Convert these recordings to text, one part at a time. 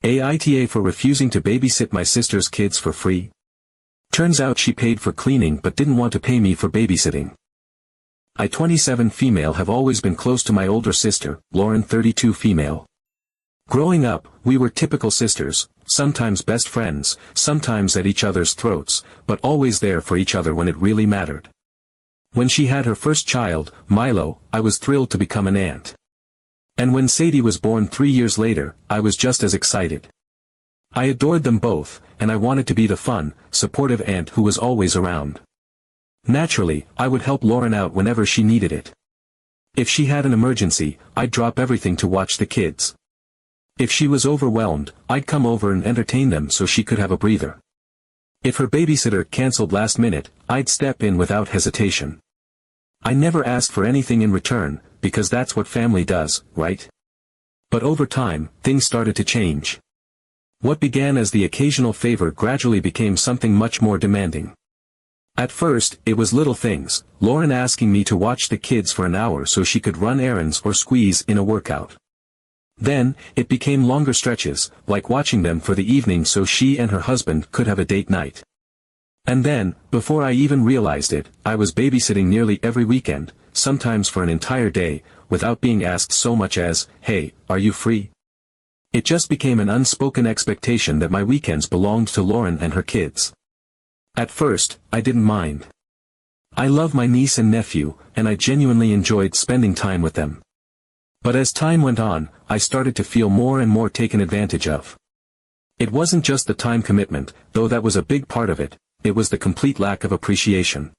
AITA for refusing to babysit my sister's kids for free. Turns out she paid for cleaning but didn't want to pay me for babysitting. I 27 female have always been close to my older sister, Lauren 32 female. Growing up, we were typical sisters, sometimes best friends, sometimes at each other's throats, but always there for each other when it really mattered. When she had her first child, Milo, I was thrilled to become an aunt. And when Sadie was born 3 years later, I was just as excited. I adored them both, and I wanted to be the fun, supportive aunt who was always around. Naturally, I would help Lauren out whenever she needed it. If she had an emergency, I'd drop everything to watch the kids. If she was overwhelmed, I'd come over and entertain them so she could have a breather. If her babysitter canceled last minute, I'd step in without hesitation. I never asked for anything in return, because that's what family does, right? But over time, things started to change. What began as the occasional favor gradually became something much more demanding. At first, it was little things, Lauren asking me to watch the kids for an hour so she could run errands or squeeze in a workout. Then, it became longer stretches, like watching them for the evening so she and her husband could have a date night. And then, before I even realized it, I was babysitting nearly every weekend, sometimes for an entire day, without being asked so much as, "Hey, are you free?" It just became an unspoken expectation that my weekends belonged to Lauren and her kids. At first, I didn't mind. I love my niece and nephew, and I genuinely enjoyed spending time with them. But as time went on, I started to feel more and more taken advantage of. It wasn't just the time commitment, though that was a big part of it, it was the complete lack of appreciation.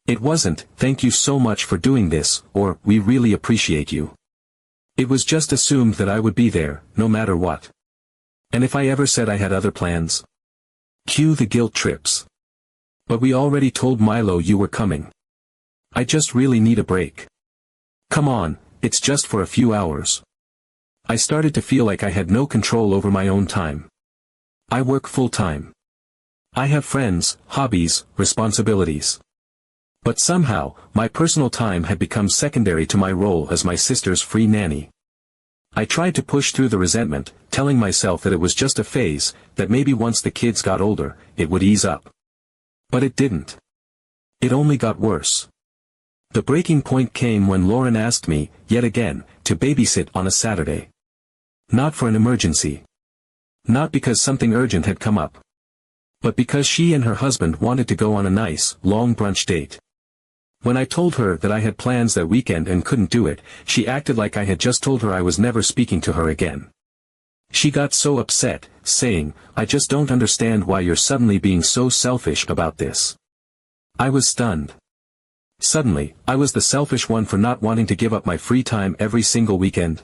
It wasn't, "Thank you so much for doing this," or "We really appreciate you." It was just assumed that I would be there, no matter what. And if I ever said I had other plans? Cue the guilt trips. "But we already told Milo you were coming. I just really need a break. Come on, it's just for a few hours." I started to feel like I had no control over my own time. I work full-time. I have friends, hobbies, responsibilities. But somehow, my personal time had become secondary to my role as my sister's free nanny. I tried to push through the resentment, telling myself that it was just a phase, that maybe once the kids got older, it would ease up. But it didn't. It only got worse. The breaking point came when Lauren asked me, yet again, to babysit on a Saturday. Not for an emergency. Not because something urgent had come up. But because she and her husband wanted to go on a nice, long brunch date. When I told her that I had plans that weekend and couldn't do it, she acted like I had just told her I was never speaking to her again. She got so upset, saying, "I just don't understand why you're suddenly being so selfish about this." I was stunned. Suddenly, I was the selfish one for not wanting to give up my free time every single weekend.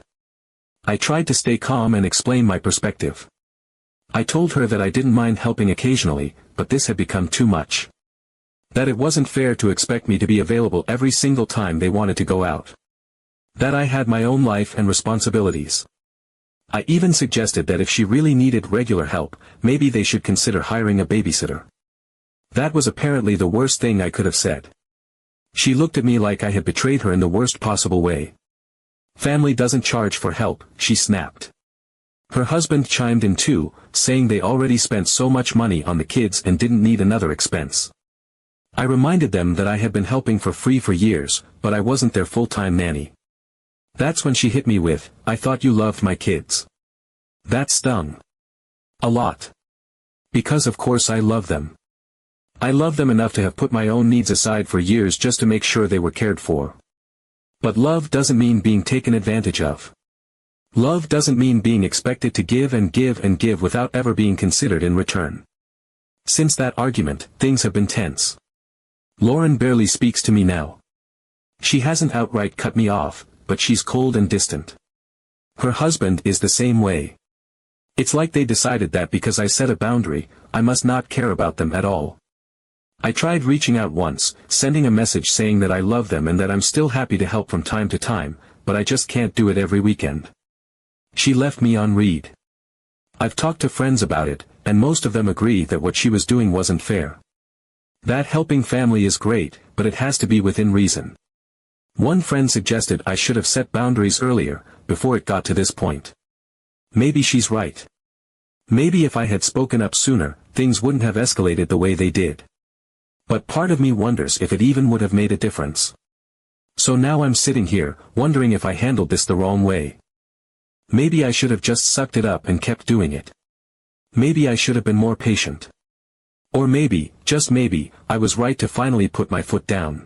I tried to stay calm and explain my perspective. I told her that I didn't mind helping occasionally, but this had become too much. That it wasn't fair to expect me to be available every single time they wanted to go out. That I had my own life and responsibilities. I even suggested that if she really needed regular help, maybe they should consider hiring a babysitter. That was apparently the worst thing I could have said. She looked at me like I had betrayed her in the worst possible way. "Family doesn't charge for help," she snapped. Her husband chimed in too, saying they already spent so much money on the kids and didn't need another expense. I reminded them that I had been helping for free for years, but I wasn't their full-time nanny. That's when she hit me with, "I thought you loved my kids." That stung. A lot. Because of course I love them. I love them enough to have put my own needs aside for years just to make sure they were cared for. But love doesn't mean being taken advantage of. Love doesn't mean being expected to give and give and give without ever being considered in return. Since that argument, things have been tense. Lauren barely speaks to me now. She hasn't outright cut me off, but she's cold and distant. Her husband is the same way. It's like they decided that because I set a boundary, I must not care about them at all. I tried reaching out once, sending a message saying that I love them and that I'm still happy to help from time to time, but I just can't do it every weekend. She left me on read. I've talked to friends about it, and most of them agree that what she was doing wasn't fair. That helping family is great, but it has to be within reason. One friend suggested I should have set boundaries earlier, before it got to this point. Maybe she's right. Maybe if I had spoken up sooner, things wouldn't have escalated the way they did. But part of me wonders if it even would have made a difference. So now I'm sitting here, wondering if I handled this the wrong way. Maybe I should have just sucked it up and kept doing it. Maybe I should have been more patient. Or maybe, just maybe, I was right to finally put my foot down.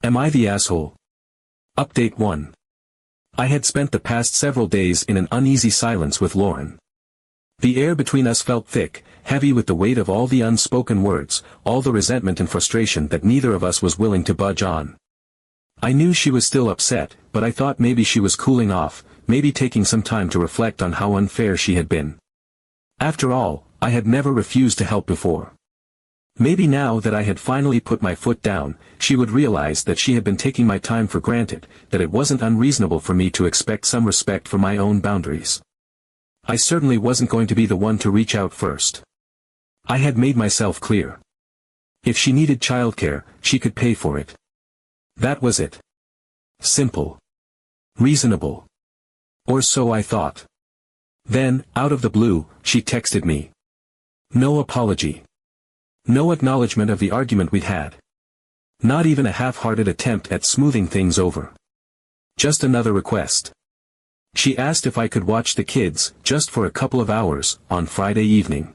Am I the asshole? Update 1. I had spent the past several days in an uneasy silence with Lauren. The air between us felt thick, heavy with the weight of all the unspoken words, all the resentment and frustration that neither of us was willing to budge on. I knew she was still upset, but I thought maybe she was cooling off, maybe taking some time to reflect on how unfair she had been. After all, I had never refused to help before. Maybe now that I had finally put my foot down, she would realize that she had been taking my time for granted, that it wasn't unreasonable for me to expect some respect for my own boundaries. I certainly wasn't going to be the one to reach out first. I had made myself clear. If she needed childcare, she could pay for it. That was it. Simple. Reasonable. Or so I thought. Then, out of the blue, she texted me. No apology. No acknowledgement of the argument we'd had. Not even a half-hearted attempt at smoothing things over. Just another request. She asked if I could watch the kids, just for a couple of hours, on Friday evening.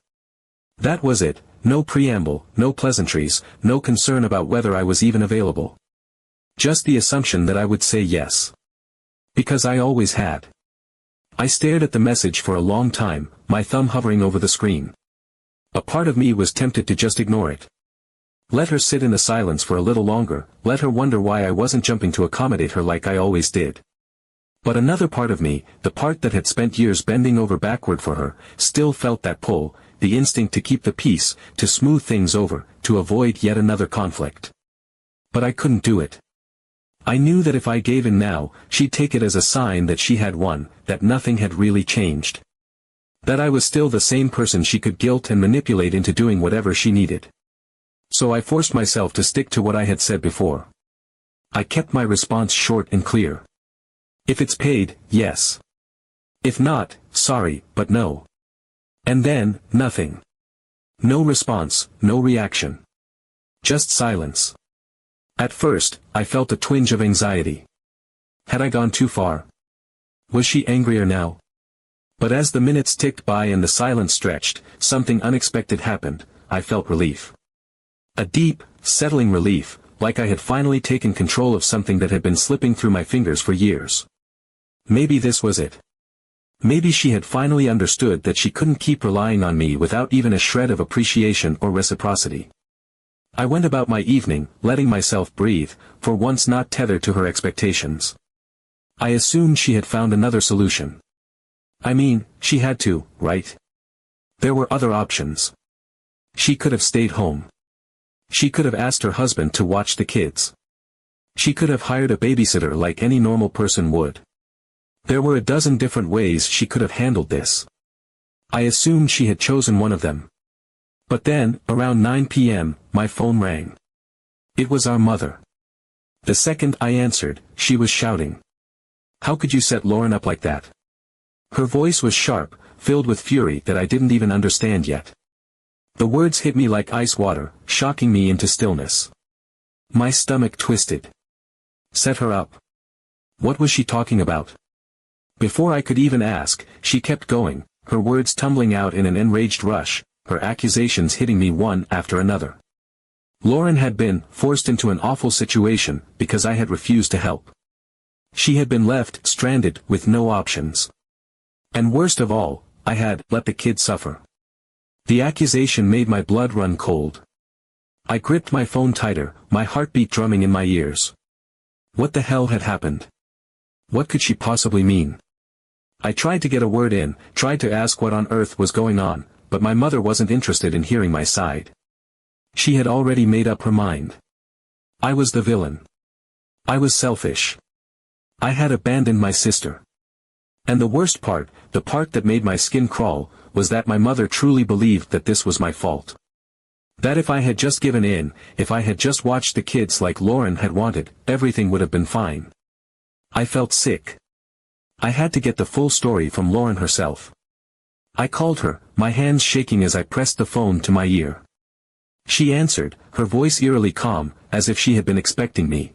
That was it, no preamble, no pleasantries, no concern about whether I was even available. Just the assumption that I would say yes. Because I always had. I stared at the message for a long time, my thumb hovering over the screen. A part of me was tempted to just ignore it. Let her sit in the silence for a little longer, let her wonder why I wasn't jumping to accommodate her like I always did. But another part of me, the part that had spent years bending over backward for her, still felt that pull, the instinct to keep the peace, to smooth things over, to avoid yet another conflict. But I couldn't do it. I knew that if I gave in now, she'd take it as a sign that she had won, that nothing had really changed. That I was still the same person she could guilt and manipulate into doing whatever she needed. So I forced myself to stick to what I had said before. I kept my response short and clear. If it's paid, yes. If not, sorry, but no. And then, nothing. No response, no reaction. Just silence. At first, I felt a twinge of anxiety. Had I gone too far? Was she angrier now? But as the minutes ticked by and the silence stretched, something unexpected happened. I felt relief. A deep, settling relief, like I had finally taken control of something that had been slipping through my fingers for years. Maybe this was it. Maybe she had finally understood that she couldn't keep relying on me without even a shred of appreciation or reciprocity. I went about my evening, letting myself breathe, for once not tethered to her expectations. I assumed she had found another solution. I mean, she had to, right? There were other options. She could have stayed home. She could have asked her husband to watch the kids. She could have hired a babysitter like any normal person would. There were a dozen different ways she could have handled this. I assumed she had chosen one of them. But then, around 9 p.m., my phone rang. It was our mother. The second I answered, she was shouting. How could you set Lauren up like that? Her voice was sharp, filled with fury that I didn't even understand yet. The words hit me like ice water, shocking me into stillness. My stomach twisted. Set her up. What was she talking about? Before I could even ask, she kept going, her words tumbling out in an enraged rush, her accusations hitting me one after another. Lauren had been forced into an awful situation because I had refused to help. She had been left stranded with no options. And worst of all, I had let the kid suffer. The accusation made my blood run cold. I gripped my phone tighter, my heartbeat drumming in my ears. What the hell had happened? What could she possibly mean? I tried to get a word in, tried to ask what on earth was going on, but my mother wasn't interested in hearing my side. She had already made up her mind. I was the villain. I was selfish. I had abandoned my sister. And the worst part, the part that made my skin crawl, was that my mother truly believed that this was my fault. That if I had just given in, if I had just watched the kids like Lauren had wanted, everything would have been fine. I felt sick. I had to get the full story from Lauren herself. I called her, my hands shaking as I pressed the phone to my ear. She answered, her voice eerily calm, as if she had been expecting me.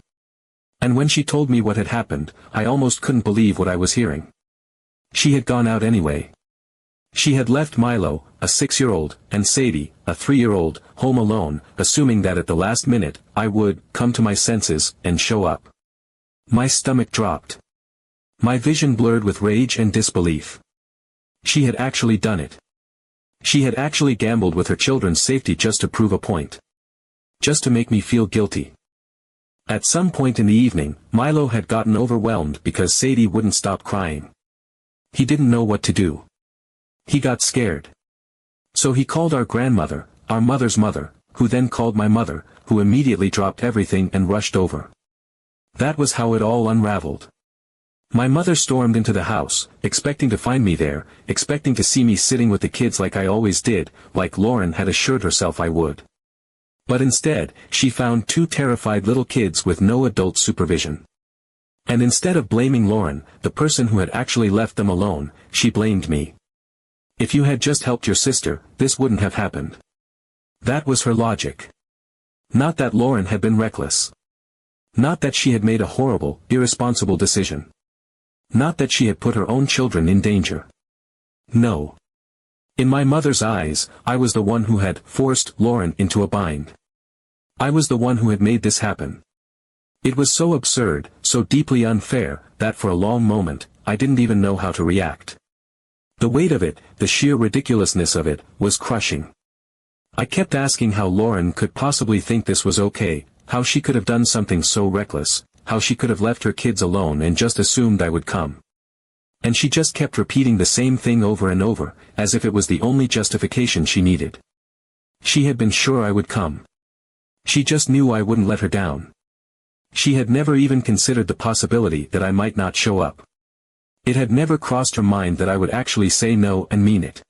And when she told me what had happened, I almost couldn't believe what I was hearing. She had gone out anyway. She had left Milo, a 6-year-old, and Sadie, a 3-year-old, home alone, assuming that at the last minute, I would come to my senses and show up. My stomach dropped. My vision blurred with rage and disbelief. She had actually done it. She had actually gambled with her children's safety just to prove a point. Just to make me feel guilty. At some point in the evening, Milo had gotten overwhelmed because Sadie wouldn't stop crying. He didn't know what to do. He got scared. So he called our grandmother, our mother's mother, who then called my mother, who immediately dropped everything and rushed over. That was how it all unraveled. My mother stormed into the house, expecting to find me there, expecting to see me sitting with the kids like I always did, like Lauren had assured herself I would. But instead, she found 2 terrified little kids with no adult supervision. And instead of blaming Lauren, the person who had actually left them alone, she blamed me. If you had just helped your sister, this wouldn't have happened. That was her logic. Not that Lauren had been reckless. Not that she had made a horrible, irresponsible decision. Not that she had put her own children in danger. No. In my mother's eyes, I was the one who had forced Lauren into a bind. I was the one who had made this happen. It was so absurd, so deeply unfair, that for a long moment, I didn't even know how to react. The weight of it, the sheer ridiculousness of it, was crushing. I kept asking how Lauren could possibly think this was okay, how she could have done something so reckless, how she could have left her kids alone and just assumed I would come. And she just kept repeating the same thing over and over, as if it was the only justification she needed. She had been sure I would come. She just knew I wouldn't let her down. She had never even considered the possibility that I might not show up. It had never crossed her mind that I would actually say no and mean it.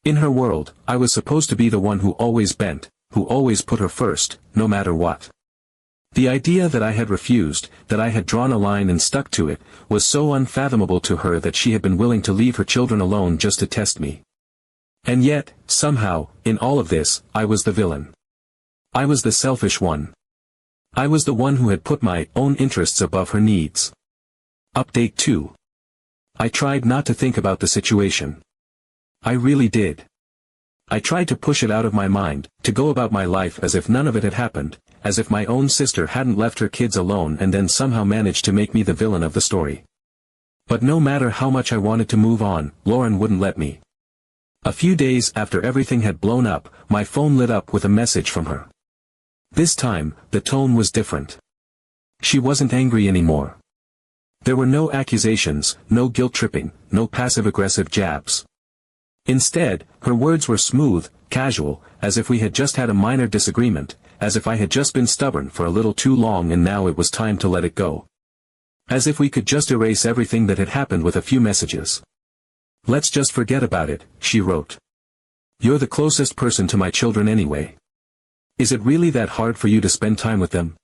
In her world, I was supposed to be the one who always bent, who always put her first, no matter what. The idea that I had refused, that I had drawn a line and stuck to it, was so unfathomable to her that she had been willing to leave her children alone just to test me. And yet, somehow, in all of this, I was the villain. I was the selfish one. I was the one who had put my own interests above her needs. Update 2. I tried not to think about the situation. I really did. I tried to push it out of my mind, to go about my life as if none of it had happened, as if my own sister hadn't left her kids alone and then somehow managed to make me the villain of the story. But no matter how much I wanted to move on, Lauren wouldn't let me. A few days after everything had blown up, my phone lit up with a message from her. This time, the tone was different. She wasn't angry anymore. There were no accusations, no guilt-tripping, no passive-aggressive jabs. Instead, her words were smooth, casual, as if we had just had a minor disagreement, as if I had just been stubborn for a little too long and now it was time to let it go. As if we could just erase everything that had happened with a few messages. Let's just forget about it, she wrote. You're the closest person to my children anyway. Is it really that hard for you to spend time with them?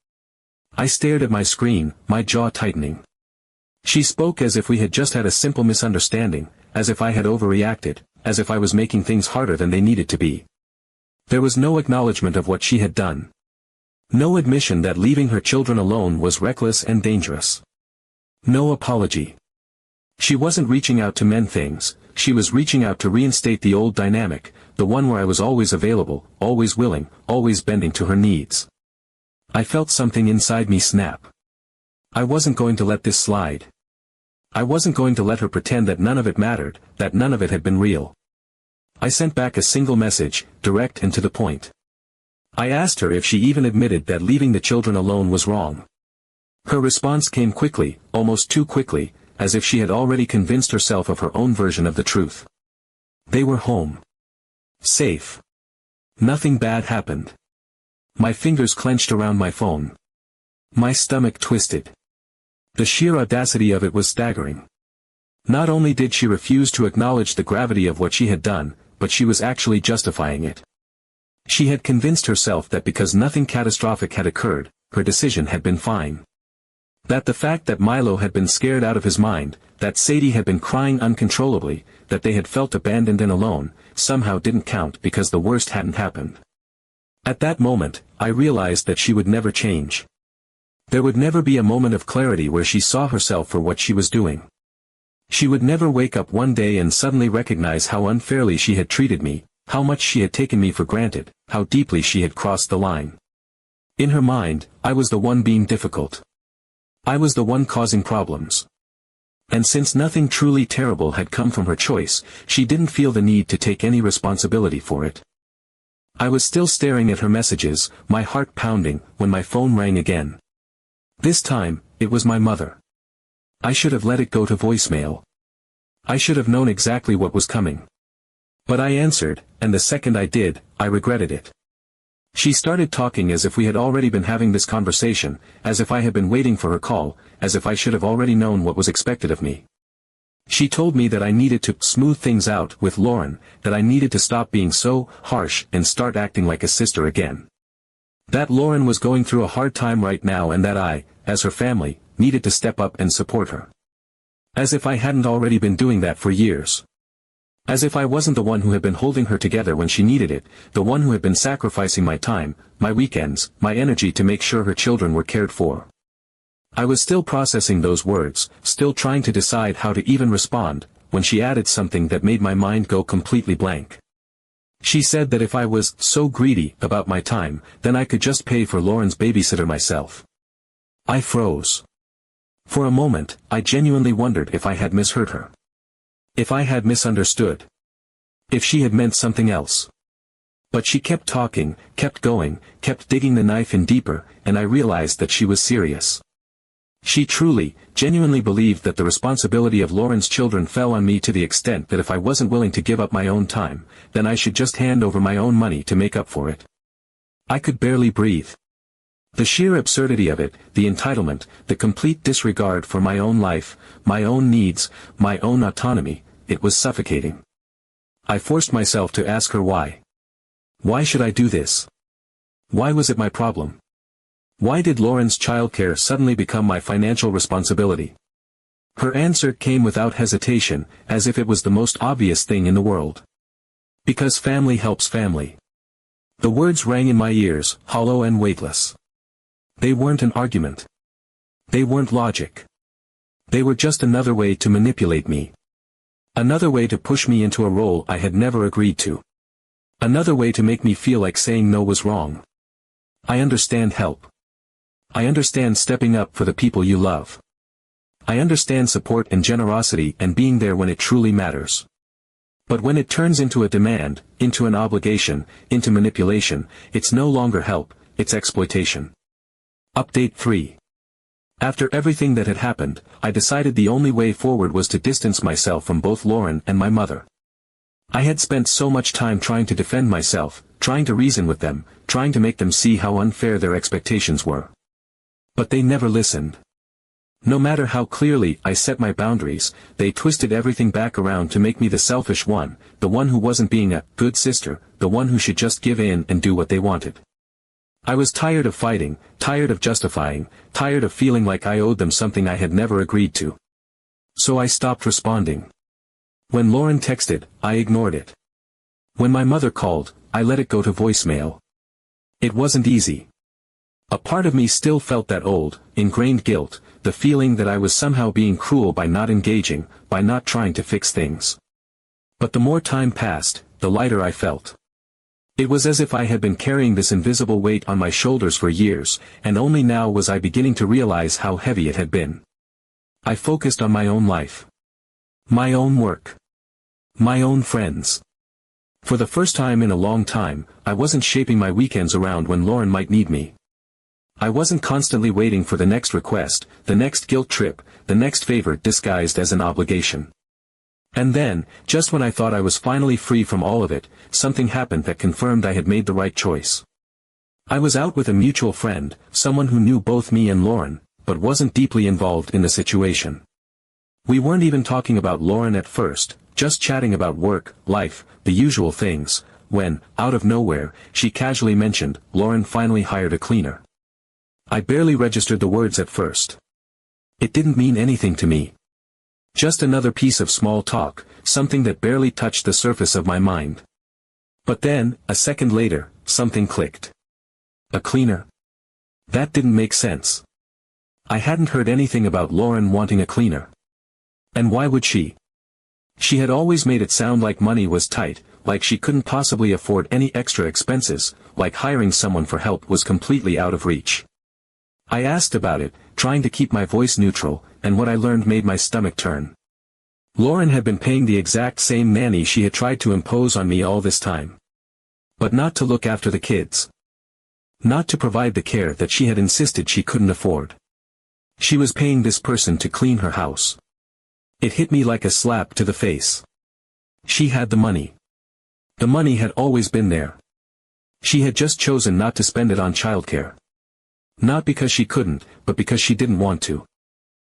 I stared at my screen, my jaw tightening. She spoke as if we had just had a simple misunderstanding, as if I had overreacted, as if I was making things harder than they needed to be. There was no acknowledgement of what she had done. No admission that leaving her children alone was reckless and dangerous. No apology. She wasn't reaching out to mend things, she was reaching out to reinstate the old dynamic, the one where I was always available, always willing, always bending to her needs. I felt something inside me snap. I wasn't going to let this slide. I wasn't going to let her pretend that none of it mattered, that none of it had been real. I sent back a single message, direct and to the point. I asked her if she even admitted that leaving the children alone was wrong. Her response came quickly, almost too quickly, as if she had already convinced herself of her own version of the truth. They were home. Safe. Nothing bad happened. My fingers clenched around my phone. My stomach twisted. The sheer audacity of it was staggering. Not only did she refuse to acknowledge the gravity of what she had done, but she was actually justifying it. She had convinced herself that because nothing catastrophic had occurred, her decision had been fine. That the fact that Milo had been scared out of his mind, that Sadie had been crying uncontrollably, that they had felt abandoned and alone, somehow didn't count because the worst hadn't happened. At that moment, I realized that she would never change. There would never be a moment of clarity where she saw herself for what she was doing. She would never wake up one day and suddenly recognize how unfairly she had treated me, how much she had taken me for granted, how deeply she had crossed the line. In her mind, I was the one being difficult. I was the one causing problems. And since nothing truly terrible had come from her choice, she didn't feel the need to take any responsibility for it. I was still staring at her messages, my heart pounding, when my phone rang again. This time, it was my mother. I should have let it go to voicemail. I should have known exactly what was coming. But I answered, and the second I did, I regretted it. She started talking as if we had already been having this conversation, as if I had been waiting for her call, as if I should have already known what was expected of me. She told me that I needed to smooth things out with Lauren, that I needed to stop being so harsh and start acting like a sister again. That Lauren was going through a hard time right now and that I, as her family, needed to step up and support her. As if I hadn't already been doing that for years. As if I wasn't the one who had been holding her together when she needed it, the one who had been sacrificing my time, my weekends, my energy to make sure her children were cared for. I was still processing those words, still trying to decide how to even respond, when she added something that made my mind go completely blank. She said that if I was so greedy about my time, then I could just pay for Lauren's babysitter myself. I froze. For a moment, I genuinely wondered if I had misheard her. If I had misunderstood. If she had meant something else. But she kept talking, kept going, kept digging the knife in deeper, and I realized that she was serious. She truly, genuinely believed that the responsibility of Lauren's children fell on me to the extent that if I wasn't willing to give up my own time, then I should just hand over my own money to make up for it. I could barely breathe. The sheer absurdity of it, the entitlement, the complete disregard for my own life, my own needs, my own autonomy, it was suffocating. I forced myself to ask her why. Why should I do this? Why was it my problem? Why did Lauren's childcare suddenly become my financial responsibility? Her answer came without hesitation, as if it was the most obvious thing in the world. Because family helps family. The words rang in my ears, hollow and weightless. They weren't an argument. They weren't logic. They were just another way to manipulate me. Another way to push me into a role I had never agreed to. Another way to make me feel like saying no was wrong. I understand help. I understand stepping up for the people you love. I understand support and generosity and being there when it truly matters. But when it turns into a demand, into an obligation, into manipulation, it's no longer help, it's exploitation. Update 3. After everything that had happened, I decided the only way forward was to distance myself from both Lauren and my mother. I had spent so much time trying to defend myself, trying to reason with them, trying to make them see how unfair their expectations were. But they never listened. No matter how clearly I set my boundaries, they twisted everything back around to make me the selfish one, the one who wasn't being a good sister, the one who should just give in and do what they wanted. I was tired of fighting, tired of justifying, tired of feeling like I owed them something I had never agreed to. So I stopped responding. When Lauren texted, I ignored it. When my mother called, I let it go to voicemail. It wasn't easy. A part of me still felt that old, ingrained guilt, the feeling that I was somehow being cruel by not engaging, by not trying to fix things. But the more time passed, the lighter I felt. It was as if I had been carrying this invisible weight on my shoulders for years, and only now was I beginning to realize how heavy it had been. I focused on my own life. My own work. My own friends. For the first time in a long time, I wasn't shaping my weekends around when Lauren might need me. I wasn't constantly waiting for the next request, the next guilt trip, the next favor disguised as an obligation. And then, just when I thought I was finally free from all of it, something happened that confirmed I had made the right choice. I was out with a mutual friend, someone who knew both me and Lauren, but wasn't deeply involved in the situation. We weren't even talking about Lauren at first, just chatting about work, life, the usual things, when, out of nowhere, she casually mentioned, Lauren finally hired a cleaner. I barely registered the words at first. It didn't mean anything to me. Just another piece of small talk, something that barely touched the surface of my mind. But then, a second later, something clicked. A cleaner? That didn't make sense. I hadn't heard anything about Lauren wanting a cleaner. And why would she? She had always made it sound like money was tight, like she couldn't possibly afford any extra expenses, like hiring someone for help was completely out of reach. I asked about it, trying to keep my voice neutral, and what I learned made my stomach turn. Lauren had been paying the exact same nanny she had tried to impose on me all this time. But not to look after the kids. Not to provide the care that she had insisted she couldn't afford. She was paying this person to clean her house. It hit me like a slap to the face. She had the money. The money had always been there. She had just chosen not to spend it on childcare. Not because she couldn't, but because she didn't want to.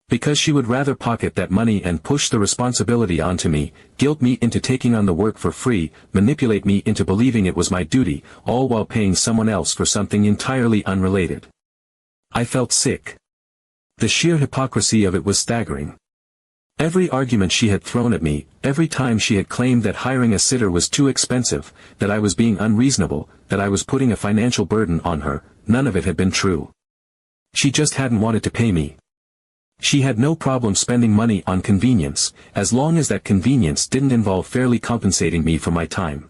Because she would rather pocket that money and push the responsibility onto me, guilt me into taking on the work for free, manipulate me into believing it was my duty, all while paying someone else for something entirely unrelated. I felt sick. The sheer hypocrisy of it was staggering. Every argument she had thrown at me, every time she had claimed that hiring a sitter was too expensive, that I was being unreasonable, that I was putting a financial burden on her, none of it had been true. She just hadn't wanted to pay me. She had no problem spending money on convenience, as long as that convenience didn't involve fairly compensating me for my time.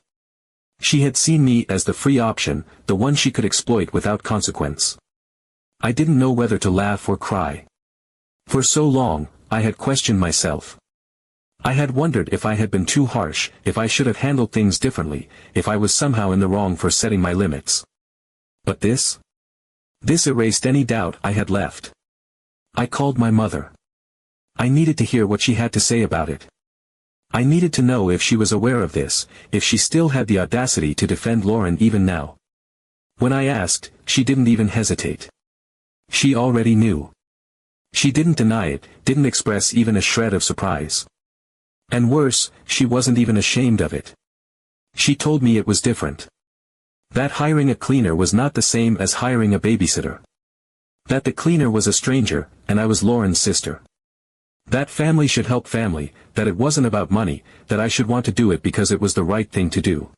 She had seen me as the free option, the one she could exploit without consequence. I didn't know whether to laugh or cry. For so long, I had questioned myself. I had wondered if I had been too harsh, if I should have handled things differently, if I was somehow in the wrong for setting my limits. But this erased any doubt I had left. I called my mother. I needed to hear what she had to say about it. I needed to know if she was aware of this, if she still had the audacity to defend Lauren even now. When I asked, she didn't even hesitate. She already knew. She didn't deny it, didn't express even a shred of surprise. And worse, she wasn't even ashamed of it. She told me it was different. That hiring a cleaner was not the same as hiring a babysitter. That the cleaner was a stranger, and I was Lauren's sister. That family should help family, that it wasn't about money, that I should want to do it because it was the right thing to do.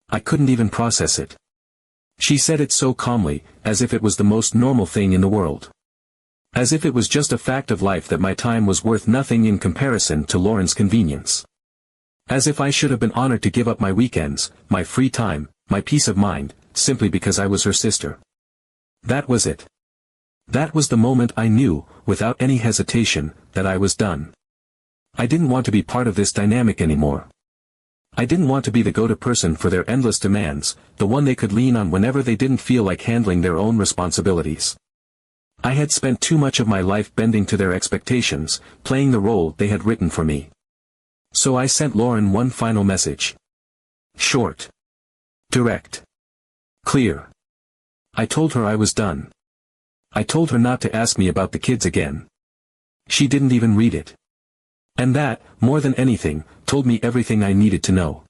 I couldn't even process it. She said it so calmly, as if it was the most normal thing in the world. As if it was just a fact of life that my time was worth nothing in comparison to Lauren's convenience. As if I should have been honored to give up my weekends, my free time, my peace of mind, simply because I was her sister. That was it. That was the moment I knew, without any hesitation, that I was done. I didn't want to be part of this dynamic anymore. I didn't want to be the go-to person for their endless demands, the one they could lean on whenever they didn't feel like handling their own responsibilities. I had spent too much of my life bending to their expectations, playing the role they had written for me. So I sent Lauren one final message. Short. Direct. Clear. I told her I was done. I told her not to ask me about the kids again. She didn't even read it. And that, more than anything, told me everything I needed to know.